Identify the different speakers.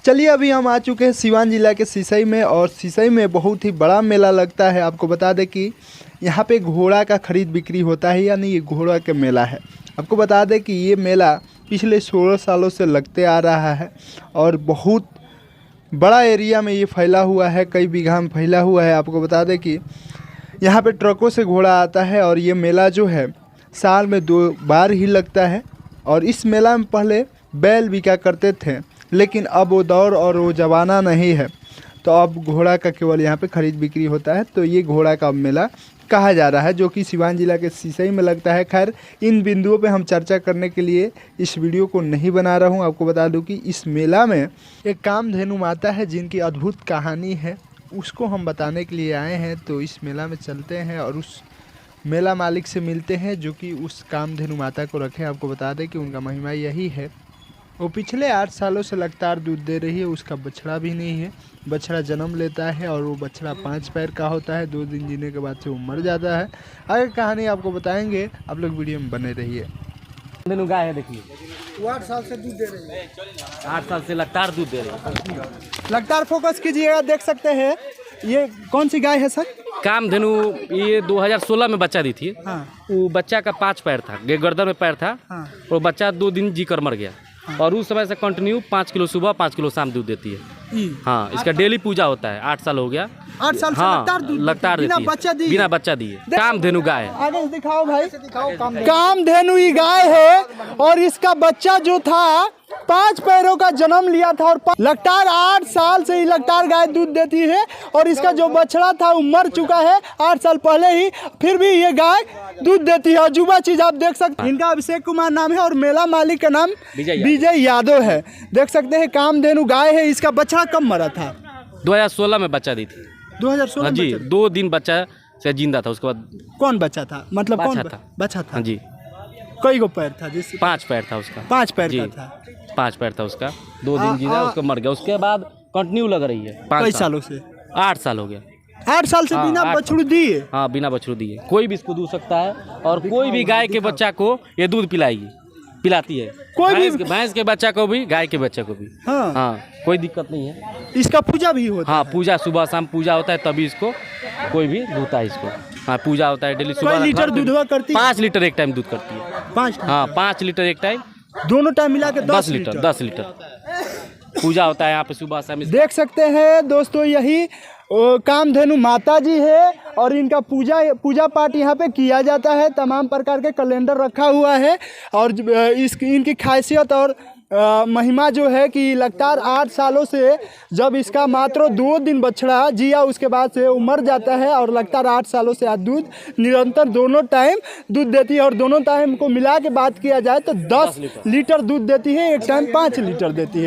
Speaker 1: चलिए अभी हम आ चुके हैं सिवान जिला के सिसई में, और सिसई में बहुत ही बड़ा मेला लगता है। आपको बता दें कि यहाँ पे घोड़ा का खरीद बिक्री होता है, यानी ये घोड़ा का मेला है। आपको बता दें कि ये मेला पिछले 16 सालों से लगते आ रहा है और बहुत बड़ा एरिया में ये फैला हुआ है, कई बीघा में फैला हुआ है। आपको बता दें कि यहाँ पे ट्रकों से घोड़ा आता है और ये मेला जो है साल में 2 बार ही लगता है। और इस मेला में पहले बैल बिका करते थे, लेकिन अब वो दौर और वो ज़माना नहीं है, तो अब घोड़ा का केवल यहाँ पे ख़रीद बिक्री होता है। तो ये घोड़ा का मेला कहा जा रहा है, जो कि सिवान जिला के सिसई में लगता है। खैर, इन बिंदुओं पे हम चर्चा करने के लिए इस वीडियो को नहीं बना रहा हूँ। आपको बता दूँ कि इस मेला में एक कामधेनु माता है जिनकी अद्भुत कहानी है, उसको हम बताने के लिए आए हैं। तो इस मेला में चलते हैं और उस मेला मालिक से मिलते हैं जो कि उस कामधेनु माता को रखे। आपको बता दें कि उनका महिमा यही है, वो पिछले 8 सालों से लगातार दूध दे रही है। उसका बछड़ा भी नहीं है, बछड़ा जन्म लेता है और वो बछड़ा 5 पैर का होता है। 2 दिन जीने के बाद से वो मर जाता है। आगे कहानी आपको बताएंगे, आप लोग वीडियो में बने रहिए।
Speaker 2: गाय है, देखिए
Speaker 1: वो 8 साल से दूध दे रही है।
Speaker 2: 8 साल से लगातार दूध दे रही है।
Speaker 1: लगातार फोकस कीजिएगा, देख सकते हैं ये कौन सी गाय है सर?
Speaker 2: कामधेनु ये 2016 में बच्चा दी थी।
Speaker 1: हाँ।
Speaker 2: वो बच्चा का 5 पैर था, गर्दन में पैर था।
Speaker 1: हाँ।
Speaker 2: और बच्चा 2 दिन जी कर मर गया। हाँ। और उस समय से कंटिन्यू 5 किलो सुबह 5 किलो शाम दूध देती है। हाँ, इसका डेली पूजा होता है। 8 साल हो गया।
Speaker 1: 8 साल से
Speaker 2: लगातार
Speaker 1: बिना बच्चा दिए,
Speaker 2: बिना बच्चा दिए। कामधेनु गाय
Speaker 1: आगे दिखाओ भाई, कामधेनु ही गाय है और इसका बच्चा जो था 5 पैरों का जन्म लिया था और लगातार 8 साल से ही लगातार गाय दूध देती है। और इसका जो बछड़ा था वो मर चुका है 8 साल पहले ही, फिर भी ये गाय दूध देती है। अजूबा चीज आप देख सकते हैं। इनका अभिषेक कुमार नाम है और मेला मालिक का नाम विजय यादव है। देख सकते हैं कामधेनु गाय है। इसका बछड़ा कब मरा था?
Speaker 2: 2016 में बच्चा दी थी।
Speaker 1: 2016
Speaker 2: जी, 2 दिन बच्चा से जिंदा था। उसके बाद
Speaker 1: कौन बच्चा था, मतलब कौन
Speaker 2: था?
Speaker 1: बच्चा था
Speaker 2: जी।
Speaker 1: कई गो पैर था? जिस
Speaker 2: 5 पैर था उसका।
Speaker 1: 5 पैर का था।
Speaker 2: 5 पैर था उसका। 2 दिन जीना, उसको मर गया। उसके बाद कंटिन्यू लग रही है।
Speaker 1: कई सालों से?
Speaker 2: 8 साल हो गया।
Speaker 1: 8 साल से बिना बछड़ू दिए?
Speaker 2: हाँ, बिना बछड़ू दिए। कोई भी इसको दूध सकता है और कोई भी गाय के बच्चा को ये दूध पिलाती है। कोई भी भैंस के बच्चा को भी, गाय के बच्चे को भी। हाँ, कोई दिक्कत नहीं है।
Speaker 1: इसका पूजा भी होता है?
Speaker 2: हाँ, पूजा सुबह शाम पूजा होता है, तभी इसको कोई भी दूधता है इसको। हाँ, पूजा होता है डेली सुबह।
Speaker 1: लीटर दूध करती है?
Speaker 2: 5 लीटर एक टाइम दूध करती है।
Speaker 1: 5?
Speaker 2: हाँ, 5 लीटर एक टाइम।
Speaker 1: दोनों टाइम मिला के
Speaker 2: 10 लीटर। 10 लीटर पूजा होता है यहाँ पे सुबह शाम।
Speaker 1: देख सकते हैं दोस्तों, यही कामधेनु माता जी है और इनका पूजा पाठ यहाँ पे किया जाता है। तमाम प्रकार के कैलेंडर रखा हुआ है और इनकी खासियत और महिमा जो है कि लगातार 8 सालों से जब इसका मात्र 2 दिन बछड़ा जिया, उसके बाद से वो मर जाता है और लगातार 8 सालों से आज दूध निरंतर दोनों टाइम दूध देती है। और दोनों टाइम को मिला के बात किया जाए तो 10 लीटर दूध देती है, एक टाइम 5 लीटर देती है।